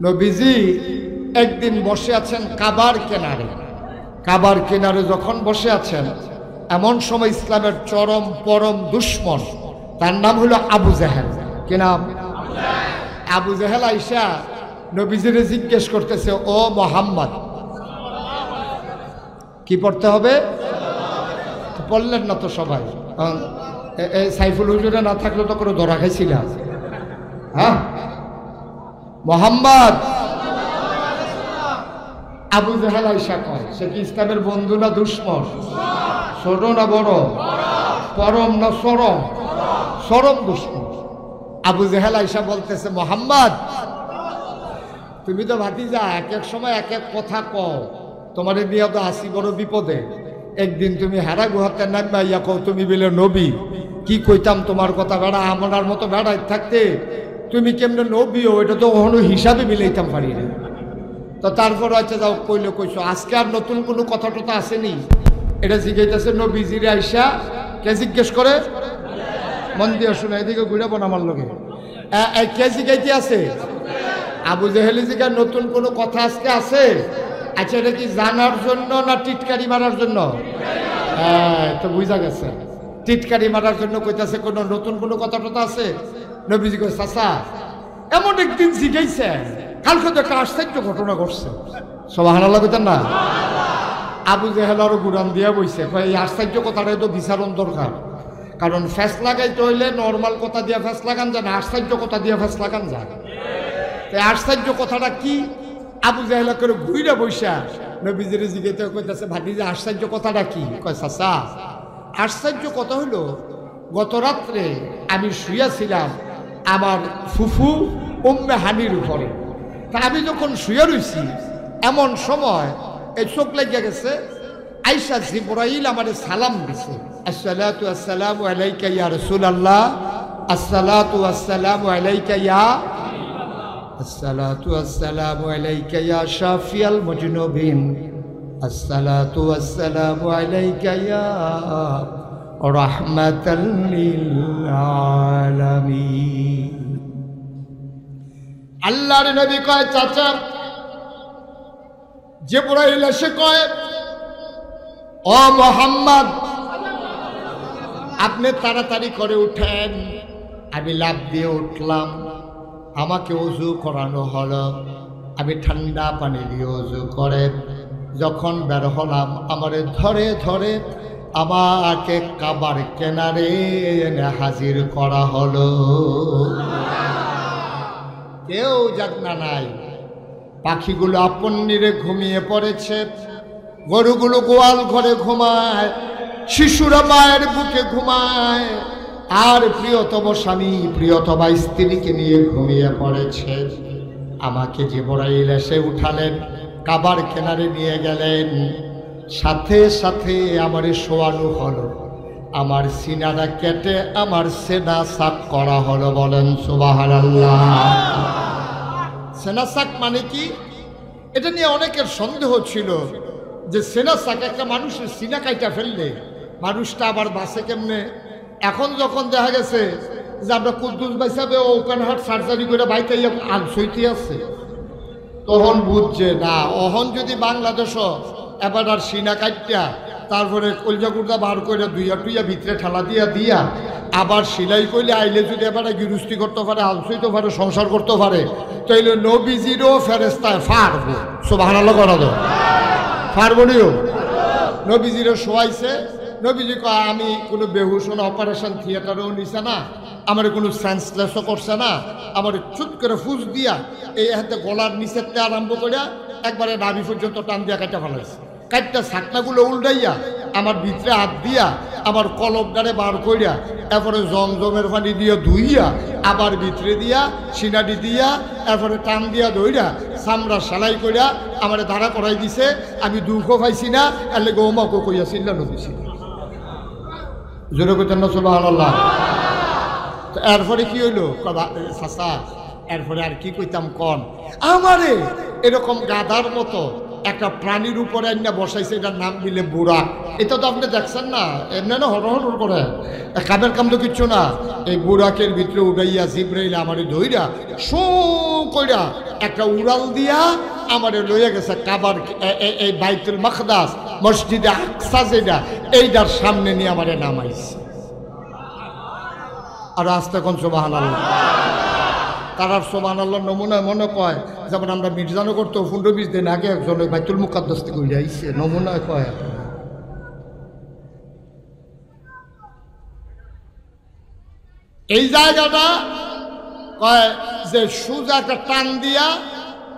নবীজি একদিন বসে আছেন কাবার কিনারে। কাবার কিনারে যখন বসে আছেন, এমন সময় ইসলামের চরম পরম দুশ্মন, তার নাম হলো আবু জেহেল। কি নাম? আবু জেহেল আইসা নবীজিরে জিজ্ঞেস করতেছে, ও মোহাম্মদ, কি পড়তে হবে? বললেন না তো সবাই। সাইফুল হুজুরে না থাকলে তো কোনো ধরা খাইছিলাম। হ্যাঁ, মোহাম্মদ। আবু জেহেল আইসা কয়, সে কি ইসলামের বন্ধু না দুশ্মন? ছোট না বড়? পরম না চরম? চরম দুশ্মন। আবু জেহেল আইসা বলতেছে, মোহাম্মদ, তুমি তো ভাতিজা, এক এক সময় এক এক কথা কও, তোমার নিয়ে তো আসি বড় বিপদে। একদিন তুমি হেরা গুহাতে নামাইয়া কও তুমি বলে নবী, কি কইতাম তোমার কথা বেড়া, আমার মতো বেড়াই থাকতে তুমি কেমনে নবীও, এটা তো কখনো হিসাবে মিলাইতাম পারি না। তো তারপর আচ্ছা যাও, কইলে কইছো, আজকে আর নতুন কোনো কথা টথা আসেনি? এটা জিজ্ঞাসা নবীজিরে আইসা কে জিজ্ঞেস করে? মন দিয়ে শুনে, এদিকে ঘুরে বোন আমার লগে কে জিজ্ঞাইতে আছে? আবু জেহেল জিজ্ঞাসা, নতুন কোনো কথা আজকে আছে? আচ্ছা, এটা কি জানার জন্য না টিটকারি মারার জন্য? হ্যাঁ, তো বুঝা গেছে, টিটকারি মারার জন্য কইতাছে। কোনো নতুন কোনো কথা টথা আছে? নবীজি কই, চাচা, এমন একদিন জিজ্ঞাইছে, কালকে তো একটা আশ্চর্য ঘটনা ঘটছে। সুবহানাল্লাহ কইতেন না? আবু জেহেল আরো গুরান দিয়া বইছে, এই আশ্চর্য কথাটাই তো বিচারণ দরকার। কারণ ফ্যাস লাগাইতে হইলে নর্মাল কথা দিয়ে ফ্যাস লাগান যায় না, আশ্চর্য কথা দিয়ে ফ্যাস লাগান যায়। তাই আশ্চর্য কথাটা কি? আবু জেহেল করে ঘুইরা বইসা নবীজির জিজ্ঞাসা কইতাছে, ভাতিজা আশ্চর্য কথাটা কি? কয়, চাচা, আশ্চর্য কথা হইল, গত রাত্রে আমি শুয়েছিলাম আমার ফুফু উম্মে হানির উপরে। তা আমি যখন শুয়ে রইছি, এমন সময় এই চোখ লাগিয়া গেছে, আইসা জিবরাইল আমারে সালাম দিছে, আসসালাতু আসসালামু আলাইকা ইয়া রাসূলুল্লাহ, আসসালাতু আসসালামু আলাইকা ইয়া, আসসালাতু আসসালামু আলাইকা ইয়া শাফিয়াল মুজনুবিন, আসসালাতু আসসালামু আলাইকা ইয়া রাহমাতাল লিল আলামিন। আল্লাহর নবী কয়, চাচা, জিবরাইল এসে কয়, ও মোহাম্মদ, আপনি তাড়াতাড়ি করে উঠেন। আমি লাফ দিয়ে উঠলাম, আমাকে ওযু করানো হলো, আমি ঠান্ডা পানি দিয়ে ওযু করে যখন বের হলাম, আমারে ধরে ধরে আমাকে কাবার কিনারে এনে হাজির করা হলো। কেউ জাগনা নাই, পাখিগুলো আপন নিরে ঘুমিয়ে পড়েছে, গরুগুলো গোয়াল ঘরে ঘুমায়, শিশুরা মায়ের বুকে ঘুমায়, আর প্রিয়তম স্বামী প্রিয়তমা স্ত্রীকে নিয়ে ঘুমিয়ে পড়েছে। আমাকে জিবরাইল এসে উঠালেন, কাবার কিনারে নিয়ে গেলেন, সাথে সাথে আমারে শোয়ানো হলো, আমার সিনাটা কেটে আমার সেনা সাক করা হলো। বলেন সুবহানাল্লাহ। সেনা সাক মানে কি? এটা নিয়ে অনেকের সন্দেহ ছিল যে সেনা সাক, একটা মানুষের সিনা কাইটা ফেললে মানুষটা আবার বাঁচে কেমনে? এখন যখন দেখা গেছে যে আমরা কুদ্দুস ভাই সাহেব ওপেন হার্ট সার্জারি করে বাইতে আনসইতে আছে, তখন বুঝছে না, অহন যদি বাংলাদেশও এবার আর সিনা কাইটা তারপরে কলজা কুর্দা বার করে দুইয়া টুইয়া ভিতরে ঠেলা দিয়া দিয়া আবার সিলাই করলে আইলে যদি এবারে গৃহস্থী করতে পারে, আলসইতে পারে, সংসার করতে পারে, তাইলে নবীজিরও ফেরেস্তায় ফারবো। সুবহানাল্লাহ করা দো, ফারবো নিও। নবীজিরও শোয়াইছে। নবীজি কয়, আমি কোনো বেহুশন অপারেশন থিয়েটারেও নিছে না, আমার কোনো সেন্সলেসও করছে না, আমার চুট করে ফুস দিয়া এই হাতে গলার নিচেরতে আরম্ভ করিয়া একবারে নাভি পর্যন্ত টান দিয়া কাটা ফেলাইছে। কাটটা ছাকনাগুলো উল্টাইয়া আমার ভিতরে হাত দিয়া আমার কলবটারে বার করিয়া এরপরে জমজমের পানি দিয়ে ধুইয়া আবার ভিতরে দিয়া সিনাটি দিয়া এরপরে টান দিয়া ধইরা চামড়া সেলাই করিয়া আমার দাঁড়া করাই দিছে। আমি দুঃখও পাইছি না, এর লেগে ওমাকে কইয়া চিল্লা নদীছি। জোরে কইতেন না সুবহানাল্লাহ। তো এরপরে কি হইলো? চাচা, এরপরে আর কি কইতাম কন, আমারে এরকম গাধার মতো একটা প্রাণীর উপরে আইনা বসাইছে, এটার নাম দিলে বুরাক। এটা তো আপনি দেখছেন না, এমনি না হর হর করে কামের কাম তো কিচ্ছু না। এই বুরাকের ভিতরে উড়াইয়া জিব্রাইল আমারে ধইরা শো কইরা একটা উড়াল দিয়া আমারে লইয়া গেছে কাবার এই বাইতুল মাকদাস মসজিদে আকসা যেটা এইটার সামনে নিয়ে আমারে নামাইছে। আর আস্তে কোন সুবহানাল্লাহ। তারার সুবহানাল্লাহ নমুনা মনে কয় যেমন আমরা মির্জানগর তো 15-20 দিন আগে একজন ওই বাইতুল মুকাদ্দাস থেকে উড়ে আইছে, নমুনা কয়। এই জায়গাটা কয় যে সুজা একটা টান দিয়া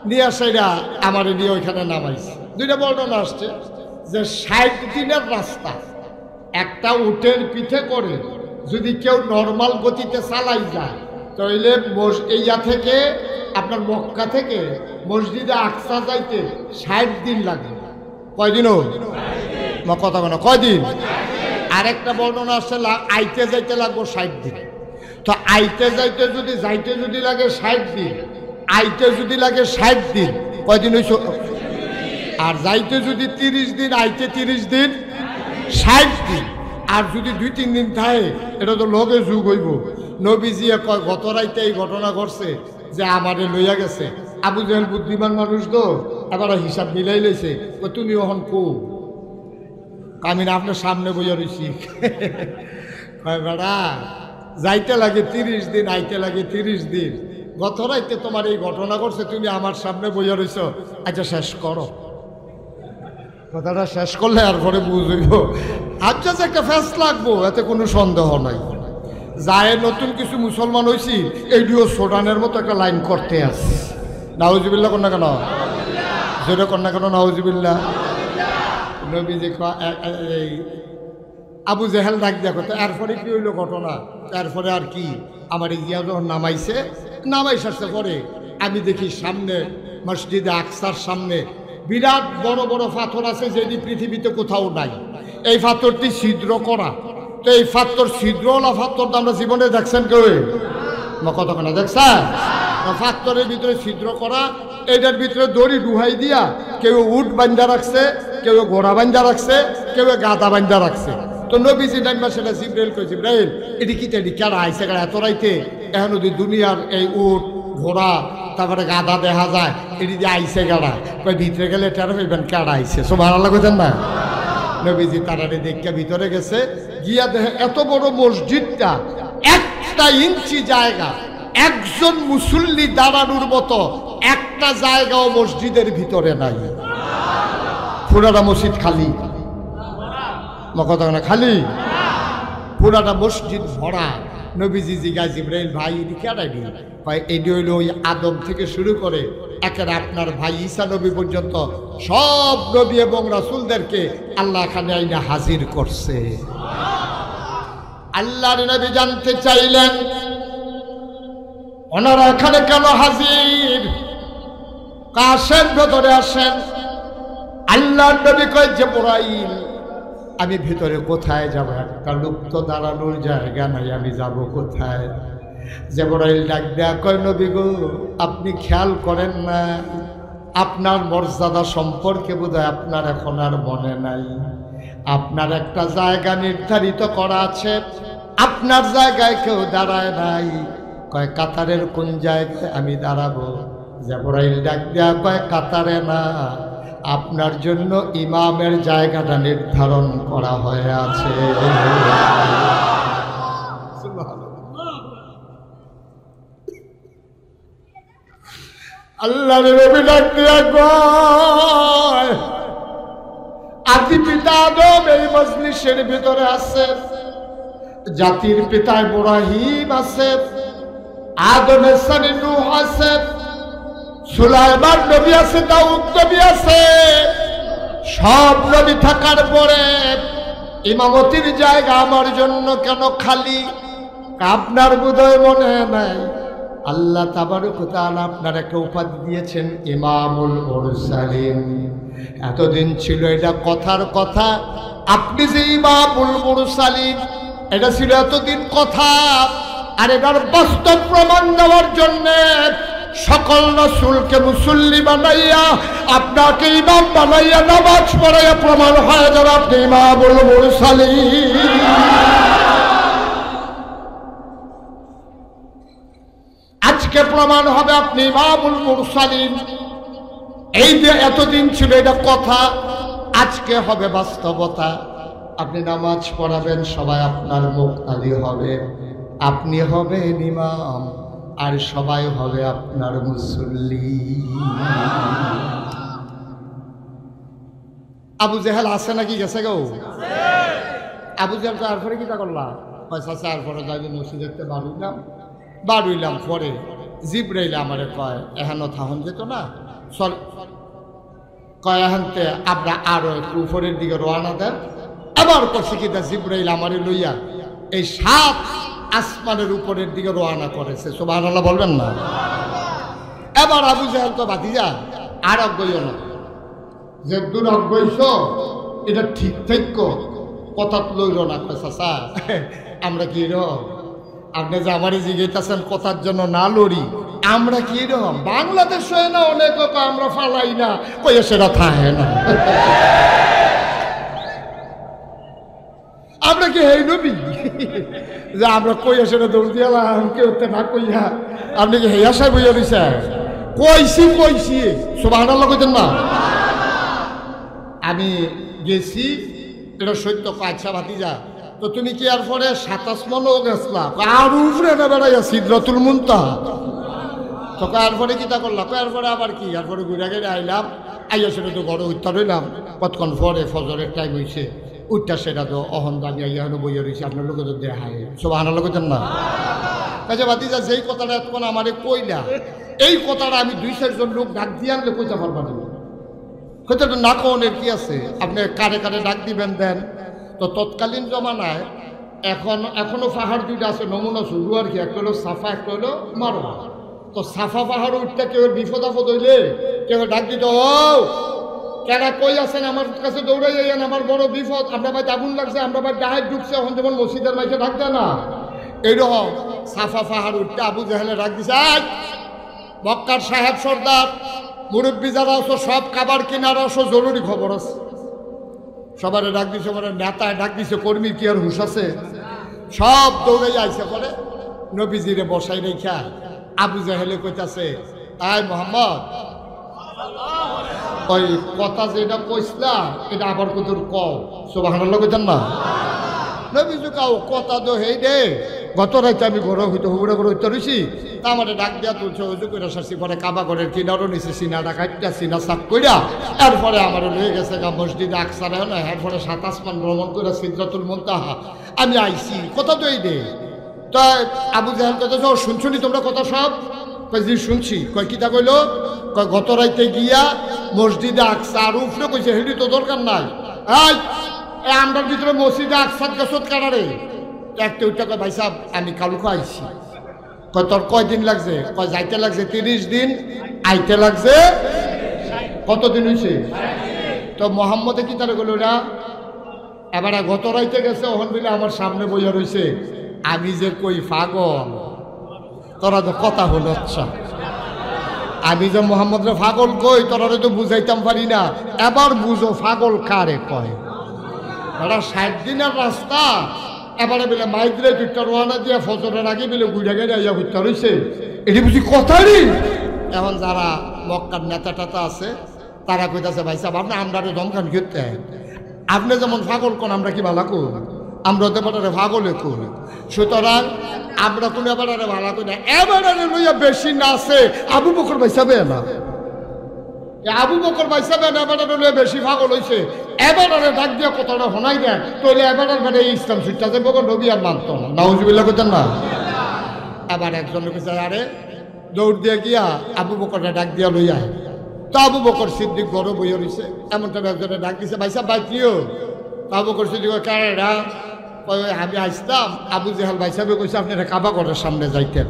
নিয়ে সেটা আমার নিয়ে ওইখানে নামাইছে। দুইটা বর্ণনা আসছে যে 60 দিনের রাস্তা একটা উটের পিঠে করে যদি কেউ নর্মাল গতিতে চালাই যায় তাহলে ইয়া থেকে আপনার মক্কা থেকে মসজিদে আকসা যাইতে 60 দিন লাগে। কয়দিনও কথা কেন কয়দিন? আরেকটা বর্ণনা আসছে আইতে যাইতে লাগবো 60 দিন। তো আইতে যাইতে যদি লাগে 60 দিন, আইতে যদি লাগে 60 দিন, কয়দিন হইছ? আর যাইতে যদি 30 দিন, আইতে 30 দিন, 60 দিন। আর যদি 2-3 দিন থাকে এটা তো লগে যুগ হইব। নবীজি কয় গত রাইতে এই ঘটনা ঘটছে যে আমারে লইয়া গেছে। আবু জেহেল বুদ্ধিমান মানুষ তো এবার হিসাব মিলাই লইছে, তুমি ওখান কো আমি না আপনার সামনে বইয়া রইছি। কয় বেড়া যাইতে লাগে 30 দিন, আইতে লাগে 30 দিন, গত রাইতে তোমার এই ঘটনা ঘটছে, তুমি আমার সামনে বইয়া রইছ, আচ্ছা শেষ করো। কথাটা শেষ করলে আর পরে বুঝইব। আচ্ছা যে একটা ফেস লাগবো এতে কোনো সন্দেহ নাই। যায় নতুন কিছু মুসলমান হয়েছি এইটিও সোডানের মতো একটা লাইন করতে আছে। নাউজুবিল্লাহ কন্যা কেন? জোরে কন্যা কেন? নাউজুবিল্লাহ। নবীজি এই আবু জেহেল ডাক দিয়া কথা, এরপরে কি হইল ঘটনা? এরপরে আর কি আমার ইয়া যখন নামাইছে পরে আমি দেখি সামনে মসজিদে আকসার সামনে বিরাট বড় বড় পাথর আছে যেটি পৃথিবীতে কোথাও নাই। এই পাথরটি ছিদ্র করা। তো এই পাথর ছিদ্রওয়ালা পাথর তো আমরা জীবনে দেখছেন কেউ? কতক্ষণ দেখছেন? পাথরের ভিতরে ছিদ্র করা, এইটার ভিতরে দড়ি ডুহাই দিয়া কেউ উট বান্ধা রাখছে, কেউ ঘোড়া বান্ধা রাখছে, কেউ গাদা বান্ধা রাখছে। তো নবীজি নাইমা সেটা জিব্রাইল কই, জিব্রাইল এটি কি তেডি কেডা আইসে কেডা এত রাইতে? এখন যদি দুনিয়ার এই উট ঘোড়া তারপরে গাদা দেখা যায়, এটি দিয়ে আইসে কেডা? কই ভিতরে গেলে টের হইবেন কেডা আইসে। সুবহানাল্লাহ কইতেন না? নবীজি তারারে দেখে ভিতরে গেছে, গিয়া দেখে এত বড় মসজিদটা 1 ইঞ্চি জায়গা, একজন মুসল্লি দাঁড়ানোর মতো একটা জায়গাও মসজিদের ভিতরে নাই। পুরাটা মসজিদ খালি। কথা না খালি, পুরাটা মসজিদ ভরা। নবীজি জিজ্ঞাসা, জিব্রাইল ভাই এটি কেডাই? ভাই এটি হইল ওই আদম থেকে শুরু করে একের আপনার ভাই ঈসা নবী পর্যন্ত সব নবী এবং রাসূলদেরকে আল্লাহ এখানে আইনা হাজির করছে। আল্লাহর নবী জানতে চাইলেন ওনারা এখানে কেন হাজির? আসেন ভেতরে আসেন। আল্লাহর নবী কয়, জিবরাইল আমি ভেতরে কোথায় যাব? একটা লোক তো দাঁড়ানোর জায়গা নাই, আমি যাব কোথায়? জিবরাইল ডাক দেয়া কয়, নবী গো আপনি খেয়াল করেন না, আপনার মর্যাদা সম্পর্কে বোধহয় আপনার এখন আর মনে নাই। আপনার একটা জায়গা নির্ধারিত করা আছে, আপনার জায়গায় কেউ দাঁড়ায় নাই। কয় কাতারের কোন জায়গায় আমি দাঁড়াবো? জিবরাইল ডাক দেয়া কয়, কাতারে না, আপনার জন্য ইমামের জায়গাটা নির্ধারণ করা হয়ে আছে। আল্লাহর নবী ডাক দিয়া কয়, আদি পিতা আদম এই মজলিসের ভিতরে আছে, জাতির পিতা ইব্রাহিম আছে, আদমের সানি নূহ আছে, সুলাইমান নবী আছে, দাউদ নবী আছে। সব নবী থাকার পরে ইমামতির জায়গা আমার জন্য কেন খালি? আপনার বোধহয় মনে নাই, আল্লাহ তাবারক ওয়া তাআলা আপনার একটা উপাধি দিয়েছেন ইমামুল মুরসালিন। এতদিন ছিল এটা কথার কথা, আপনি যে ইমামুল মুরসালিন এটা ছিল এতদিন কথা। আর এটার বাস্তব প্রমাণ দেওয়ার জন্যে সকল রাসূলকে মুসল্লি বানাইয়া আপনাকে ইমাম বানাইয়া নামাজ পড়াইয়া প্রমাণ হয়ে যাবে আপনি ইমামুল মুরসালিন। আজকে প্রমাণ হবে আপনি ইমামুল মুরসালিন। এই যে এতদিন ছিল এটা কথা, আজকে হবে বাস্তবতা। আপনি নামাজ পড়াবেন, সবাই আপনার মুক্তাদি হবে, আপনি হবেন ইমাম আর সবাই হবে আপনার মুসল্লি। আবু জেহেল আছে নাকি গেছে গো? আবু জেহেল তারপরে কিটা করলাম পয়সা তারপরে যাইবে মসজিদে বাড়ুইলাম পরে জিব্রাইল আমারে কয় এখানো থাহন যেত না, চল কয় এখানতে আমরা আরো একটু উপরের দিকে রওনা দেন। আবার করছে কিনা জিব্রাইল আমারে লইয়া এই 7 আসমানের উপরের দিকে রওনা করেছে। সুবহানাল্লাহ বলবেন না? এবার আবু জাহেল তো ভাতিজা আর অজ্ঞইও না, যে দূর অজ্ঞইছ এটা ঠিক থাকো, কথা লইল না। চাচা আমরা কি রকম, আপনি যে আমারে জিজ্ঞাসেন কথার জন্য না লড়ি, আমরা কি রকম বাংলাদেশ হয় না অনেক আমরা ফালাই না, কইয়া সেটা থাকে না। আমরা কি হেই নবী যে আমরা কইয়া সেটা দৌড় দিয়ালাম কেউ না কইয়া? আপনি কি হেয়া সাহেব বইয়া দিছে? কইছি সুবহানাল্লাহ কইতেন না? আমি গেছি, এটা সত্য। আচ্ছা ভাতিজা তো তুমি কি আর পরে 27 মনও গেছলা? আর উপরে না বেড়াইয়া সিদরাতুল মুনতাহা। তো কার পরে কিতা করলাম? কার পরে আবার কি, আর পরে ঘুরে গেড়ে আইলাম, আইয়া সেটা তো ঘরে উত্তর হইলাম। কতক্ষণ পরে ফজরের টাইম হয়েছে, উঠটা সেটা তো অহন দামি আইয়া বইয়া রয়েছে, আপনার লোকে তো দেখায়। সুবহানাল্লাহ কইতেন না? কাজে ভাতিজা যেই কথাটা এতক্ষণ আমারে কইলা, এই কথাটা আমি 2-4 জন লোক ডাক দিয়ে আনলে কইতে পারবা না। কথাটা না কনের কি আছে, আপনি কারে কারে ডাক দিবেন দেন। তো তৎকালীন জমানায় এখনো পাহাড় দুইটা আছে নমুনা শুরু আর কি, একটা হলো সাফা, একটা হলো মারওয়া। তো সাফা পাহাড় উঠতে কেউ বিপদ আপদ হইলে কেউ ডাক দিত, ও কেনা কই আছেন আমার কাছে দৌড়াই যাইয়েন, আমার বড় বিপদ, আমরা ভাই আগুন লাগছে, আমরা ভাই ডাহাই ঢুকছে, এখন যেমন মসজিদের মাইকে ডাক দেয় না, এইরকম সাফা পাহাড় উঠতে আবু জাহেলে ডাক দিছে, মক্কার সাহেব সর্দার মুরব্বী যারা আছো সব খাবার কিনার আসো, জরুরি খবর আছে। সবারে ডাক দিছে, মানে নেতায় ডাক দিছে, কর্মীর কি আর হুশ আছে? সব দৌড়ে আইসে পরে নবীজিরে বসাই রেখা আবু জাহেলে কইতাছে, আয় মোহাম্মদ, ওই কথা যেটা কইসলা এটা আবার কতর কও। সুবহানাল্লাহ কইতেন না? নবীজি কাও কথা তো হেই দে, গত রাইতে আমি ঘর হইতে হুবড়ে করে হইতে রয়েছি, তা আমার ডাক দেওয়া তুলছে, হজু করে শাসি পরে কাবা ঘরের কিনারও নিচে সিনাটা কাটটা সিনা সাফ কইরা এরপরে আমার লয়ে গেছে গা মসজিদে আকসারে না, এরপরে 7 আসমান ভ্রমণ করে সিদরাতুল মুনতাহা আমি আইছি। কথা তো এই দে। তা আবু জাহেল কথা শুনছুনি তোমরা কথা সব? কই জি শুনছি। কয় কিতা কইলো? কয় গত রাইতে গিয়া মসজিদে আকসা আর উপরে কইছে হেডি তো দরকার নাই, এই আমরার ভিতরে মসজিদে আকসাদ গেছত কারারে একটা উঠটা। কয় ভাই সাহেব আমি কালকে আইছি। কয় তোর কয়দিন লাগছে? কয় যাইতে লাগছে 30 দিন, আইতে লাগছে কতদিন হয়েছে? তো মোহাম্মদে কি তারা গেল না, এবারে গত রাইতে গেছে, ওখান দিলে আমার সামনে বইয়া রয়েছে। আমি যে কই পাগল, তোরা তো কথা হলো, আচ্ছা আমি যে মোহাম্মদরে পাগল কই তোরা তো বুঝাইতাম পারি না। এবার বুঝো পাগল কারে কয়। ওরা 60 দিনের রাস্তা, এবারে বলে মাইগ্রে দুইটা রোয়ানা দিয়ে ফজরের আগে বলে গুড়া গেড়ে আইয়া ঘুরতে রয়েছে, এটি বুঝি কথারই। এখন যারা মক্কার নেতা টেতা আছে তারা কইতাছে, ভাই সাহেব আপনি আমরা দমখান ঘুরতে, আপনি যেমন পাগল কোন আমরা কি ভালো করি, আমরা তো এবারে পাগলে করি। সুতরাং আমরা কোনো এবারে ভালো করি না। এবারে লইয়া বেশি না আছে আবু বকর ভাই সাহেব না, আবু বকর ভাই সাহেব এবারে লইয়া বেশি পাগল হয়েছে। এবারে ডাক দিয়ে কতটা শোনাই দেন, তাহলে এবারে মানে এই ইসলাম সুইটা যে বকর নবী আর মানত না, নাউজুবিল্লাহ কইতেন না। এবার একজন কইছে, আরে দৌড় দিয়ে গিয়া আবু বকরটা ডাক দিয়া লইয়া। তো আবু বকর সিদ্দিক বড় বইয়া রয়েছে, এমনটা একজনে ডাক দিছে, ভাই সাহেব ভাই প্রিয়। তো আবু বকর সিদ্দিক কারেরা আমি আসতাম, আবু জেহাল ভাই সাহেব কইছে আপনারা কাবা ঘরের সামনে যাইতেন।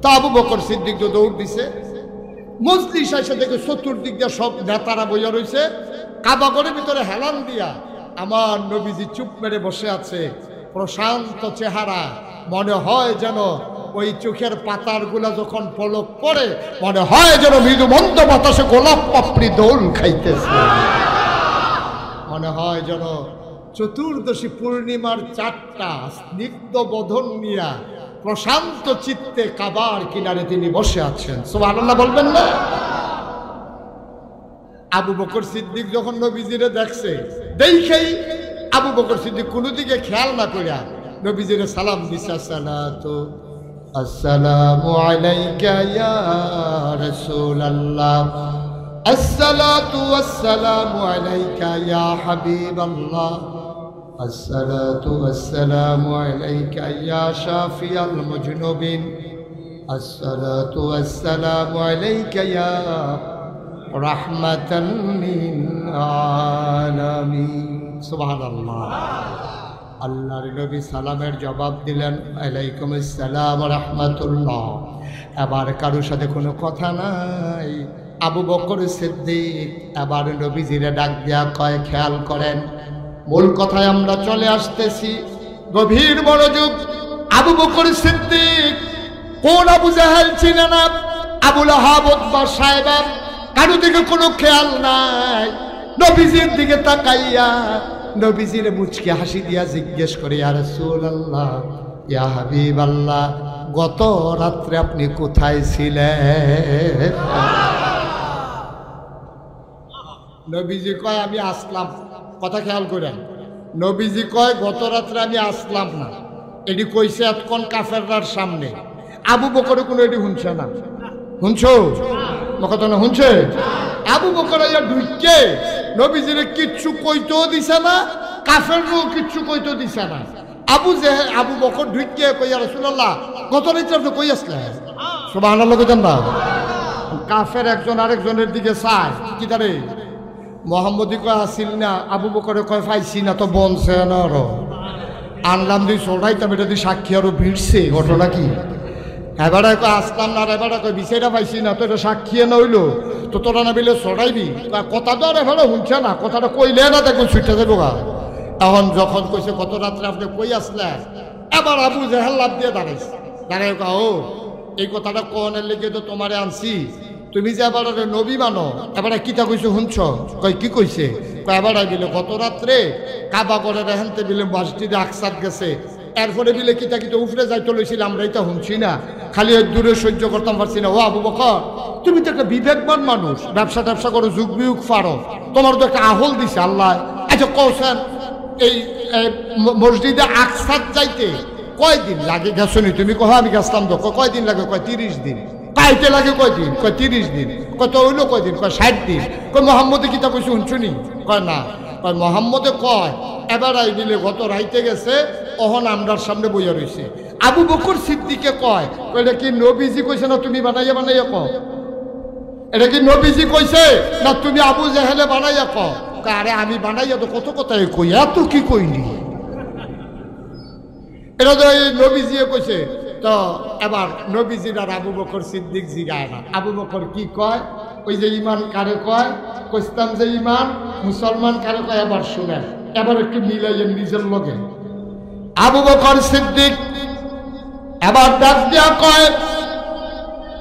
তো আবু বকর সিদ্দিক তো দৌড় দিছে, মজলিস এসে দেখে চতুর্দিক দিয়ে সব নেতারা বইয়া রয়েছে, কাবা ঘরের ভিতরে হেলান দিয়া আমার নবীজি চুপ মেরে বসে আছে, প্রশান্ত চেহারা, মনে হয় যেন ওই চোখের পাতারগুলা যখন পলক পড়ে মনে হয় যেন মৃদু মন্দ বাতাসে গোলাপ পাপড়ি দোল খাইতেছে, মনে হয় যেন চতুর্দশী পূর্ণিমার চারটা স্নিগ্ধ বদন নিয়া প্রশান্ত চিত্তে কাবার কিনারে তিনি বসে আছেন। সুবহানাল্লাহ বলবেন না? আবু বকর সিদ্দিক যখন নবীজিরে দেখছে, দেখেই আবু বকর সিদ্দিক কোনো দিকে খেয়াল না করিয়া নবীজিরে সালাম দিছে, আসসালামু আলাইকা ইয়া রাসূলুল্লাহ, আসসালাতু ওয়াসসালামু আলাইকা ইয়া হাবিবাল্লাহ, আসসালাতু ওয়াসসালামু আলাইকা ইয়া শাফিয়াল মুজনুবিন, আসসালাতু ওয়াসসালামু আলাইকা ইয়া রাহমাতাল লিল আলামিন। সুবহানাল্লাহ। আল্লাহর নবী সালামের জবাব দিলেন, আলাইকুম আসসালাম ওয়া রাহমাতুল্লাহ। এবার কারোর সাথে কোনো কথা নাই। আবু বকর সিদ্দিক এবার নবীজিরে ডাক দেয়া কয়, খেয়াল করেন, মূল কথায় আমরা চলে আসতেছি। গভীর মনোযোগ। আবু বকর সিদ্দিক কোন আবু জাহেল চিনে না, আবু লাহাব, উতবা, সায়বা, কারো দিকে কোনো খেয়াল নাই। নবীজির দিকে তাকাইয়া নবীজির মুচকে হাসি দিয়া জিজ্ঞেস করে, ইয়া রাসূলুল্লাহ, ইয়া হাবিবাল্লাহ, গত রাত্রে আপনি কোথায় ছিলেন? নবীজি কয়, আমি আসলাম। কথা খেয়াল করেন, নবীজি কয় গত রাত্রে আমি আসলাম না। এটি কইছে এতক্ষণ কাফেররার সামনে। আবু বকর কোনো এটি শুনছে না। শুনছো কথা না? শুনছে? আবু বকর ঢুকে নবীজিরে কিচ্ছু কইতেও দিছে না, কাফেররাও কিচ্ছু কইতেও দিছে না। আবু বকর ঢুকে কই, ইয়া রাসূলুল্লাহ, গত রাত্রে আপনি কই আসলেন? সুবহানাল্লাহ কইতেন না? কাফের একজন আরেকজনের দিকে চায়, কি তারে মোহাম্মদী কয় আসিল না, আবু বকরে কয় পাইছি না, তো বলছে না আরো আনলাম দিয়ে চড়াইতাম, এটা দিয়ে সাক্ষী আরো ভিড়ছে। ঘটনা কি? এবারে কয় আসলাম না, আর এবারে কয় বিষয়টা পাইছি না, তো এটা সাক্ষী না হইলো, তো তোরা না বিলে চড়াইবি। কথা তো আর এবারে শুনছে না, কথাটা কইলে না দেখুন ছুটে যাবো গা। এখন যখন কইছে গত রাত্রে আপনি কই আসলেন, এবার আবু জাহেল লাভ দিয়ে দাঁড়াইছে। দাঁড়াই কা, ও এই কথাটা কোনের লেগে তো তোমারে আনছি, তুমি যে এবার নবী মানো, এবারে কিতা কইছো শুনছ? কই কি কইছে? এবারে বিলে গত রাত্রে কাবা করে রেহানতে বিলে মসজিদে আকসাদ গেছে, এরপরে বিলে কিতা কিতা উফরে যাইতে লইছিল, আমরা এটা শুনছি না, খালি দূরে সহ্য করতাম পারছি না। ও আবু বকর, তুমি তো একটা বিবেকবান মানুষ, ব্যবসা ট্যাবসা করো, যুগ বিয়োগ পারো, তোমার তো একটা আহল দিছে আল্লাহ। আচ্ছা কৌশল, এই মসজিদে আকসাদ যাইতে কয়দিন লাগে গেছনি? তুমি কহ আমি গেছলাম তো। কয়দিন লাগে? কয় 30 দিন। পাইতে লাগে কয়দিন? কয় 30 দিন। কত হইলো কয়দিন? কয় 60 দিন। কয় মোহাম্মদে কিতা কইছে শুনছুনি? কয় না। কয় মোহাম্মদে কয় এবার আই দিলে গত রাইতে গেছে, অহন আমরার সামনে বইয়া রয়েছে। আবু বকর সিদ্দিকে কয়, এটা কি নবীজি কইছে না তুমি বানাইয়া বানাইয়া ক? এটা কি নবীজি কইছে না তুমি আবু জাহেলে বানাইয়া ক? আরে আমি বানাইয়া তো কত কথাই কই, এত কি কইনি? এটা তো এই নবীজি কইছে। তো এবার নবীজির আর আবু বকর সিদ্দিক জিগায় না। আবু বকর কি কয়? ওই যে ইমান কারে কয়, কইতাম যে ইমান মুসলমান কারে কয়, এবার শুনেন, এবার একটু মিলাইয়েন নিজের লগে। আবু বকর সিদ্দিক এবার ডাক দিয়া কয়,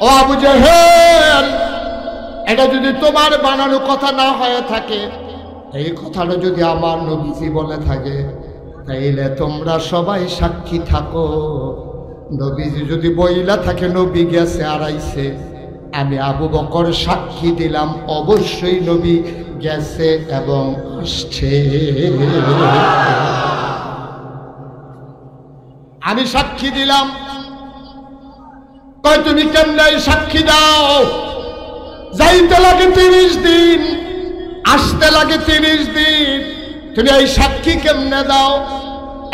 ও আবু জাহেল, এটা যদি তোমার বানানো কথা না হয়ে থাকে, এই কথাটা যদি আমার নবীজি বলে থাকে, তাইলে তোমরা সবাই সাক্ষী থাকো। নবীজি যদি বইলা থাকে নবী গেছে আর আইছে, আমি আবু বকর সাক্ষী দিলাম অবশ্যই নবী গেছে এবং আসছে। আমি সাক্ষী দিলাম। কয় তুমি কেমনে সাক্ষী দাও? যাইতে লাগে 30 দিন, আসতে লাগে 30 দিন, তুমি এই সাক্ষী কেমনে দাও?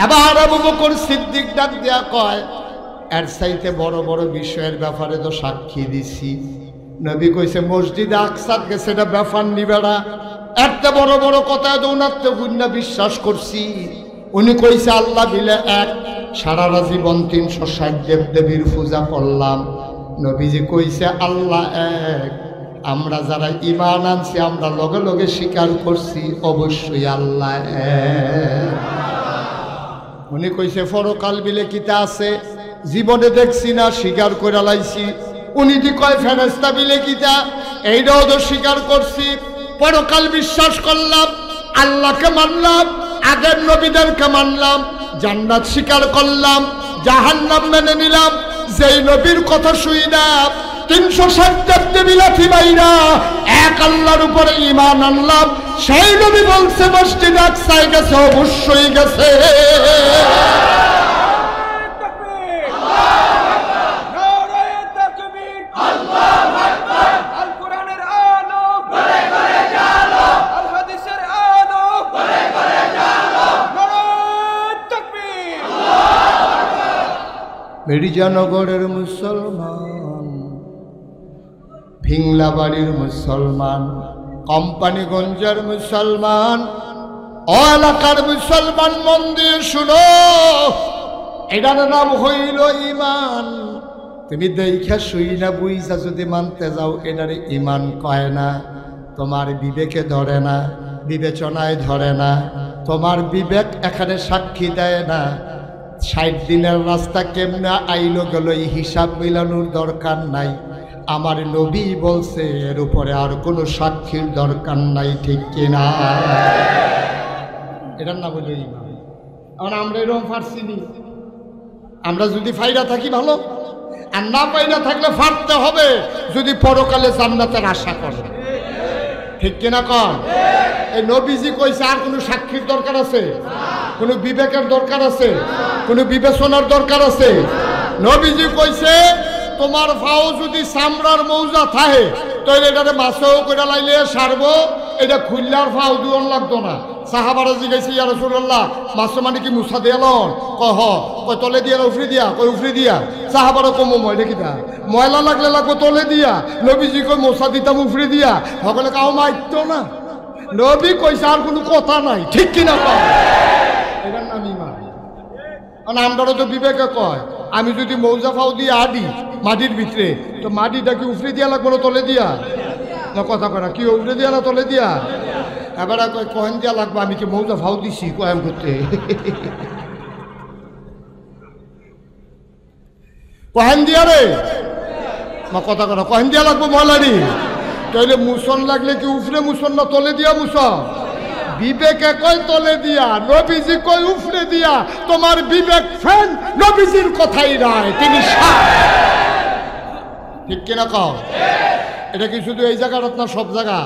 এবার আবু বকর সিদ্দিক ডাক দিয়া কয়, এর চাইতে বড় বড় বিষয়ের ব্যাপারে তো সাক্ষী দিছি। নবী কইছে মসজিদে আকসাদ গেছে, এটা ব্যাপার নিবেড়া, একটা বড় বড় কথা দৌনাত্ম গুন্না বিশ্বাস করছি। উনি কইছে আল্লাহ বিলে এক, সারারা জীবন 360 দেব দেবীর পূজা করলাম। নবীজি কইছে আল্লাহ এক, আমরা যারা ঈমান আনছি আমরা লগে লগে স্বীকার করছি অবশ্যই আল্লাহ এক। উনি কইছে পরকাল বিলে কিতা আছে? জীবনে দেখছি না, স্বীকার করে লাইছি। উনি দি কয় ফেরেশতা বিলে কিতা, এইটাও তো স্বীকার করছি। পরকাল বিশ্বাস করলাম, আল্লাহকে মানলাম, আগের নবীদেরকে মানলাম, জান্নাত স্বীকার করলাম, জাহান্নাম মেনে নিলাম। যেই নবীর কথা শুই না 360 বিলাথি বাইরা এক আল্লাহর উপরে ঈমান আনলাম, সেই নবী বলছে মসজিদ আকসায় গেছে, অবশ্যই গেছে। মির্জানগরের মুসলমান, ভিংলাবাড়ির মুসলমান, কোম্পানিগঞ্জের মুসলমান, ও এলাকার মুসলমান, মন দিয়ে শুনো, এটার নাম হইল ঈমান। তুমি দেখা শুই না বুঝা যদি মানতে যাও, এটারে ঈমান কয় না। তোমার বিবেকে ধরে না, বিবেচনায় ধরে না, তোমার বিবেক এখানে সাক্ষী দেয় না। 60 দিনের রাস্তা কেমনে আইলো গেল এই হিসাব মিলানোর দরকার নাই। আমার নবী বলছে এর উপরে আর কোনো সাক্ষীর দরকার নাই, ঠিক কিনা? এটার নাম হলো ঈমান। এখন আমরা এরকম ফারছি নি। আমরা যদি ফায়দা থাকি ভালো, আর না ফায়দা থাকলে ফাটতে হবে যদি পরকালে জান্নাতের আশা করে, ঠিক কিনা কর? এই নবীজি কইছে আর কোনো সাক্ষীর দরকার আছে? কোনো বিবেকের দরকার আছে? কোনো বিবেচনার দরকার আছে? নবীজি কইছে তোমার ফাও যদি চামড়ার মৌজা থাকে তাহলে এটারে মাছেও করে লাইলে সারবো, এটা খুললার ফাও দুয়ন লাগতো না। সাহাবারা জিজ্ঞাসা ইয়া রাসূলুল্লাহ, মাছ মানে কি মুছা দিয়ে লন? কহ কয় তলে দিয়া উফরি দিয়া, কয় উফরি দিয়া। সাহাবারা কম ময়লা কিটা ময়লা লাগলে লাগবো তলে দিয়া, নবীজি কই মোছা দিতাম উফরি দিয়া। সকলে কাউ মারতো না। নবী কইছে আর কোনো কথা নাই, ঠিক কিনা কয়? এটার নাম ঈমান। আমরা তো বিবেকে কয় আমি যদি মৌজা ফাও দিয়ে আডি মাটির ভিতরে, তো মাটিটা কি উফরে দিয়া লাগবো না তলে দিয়া? না কথা কয় না, কি উফরে দিয়া না তলে দিয়া? এবার কয় কহেন দিয়া লাগবো, আমি কি মৌজা ফাও দিছি কয়েম করতে? কহেন দিয়া রে, না কথা কয় না, কহেন দিয়া লাগবো ময়লারি। তাইলে মুসন লাগলে কি উফরে মুসন না তলে দিয়া মুসন? বিবেকে কয় তলে দিয়া, নবীজি কয় উফরে দিয়া। তোমার বিবেক ফ্যান, নবীজির কথাই নাই, তিনি ঠিক কিনা কও? এটা কি শুধু এই জায়গাটা না, সব জায়গা?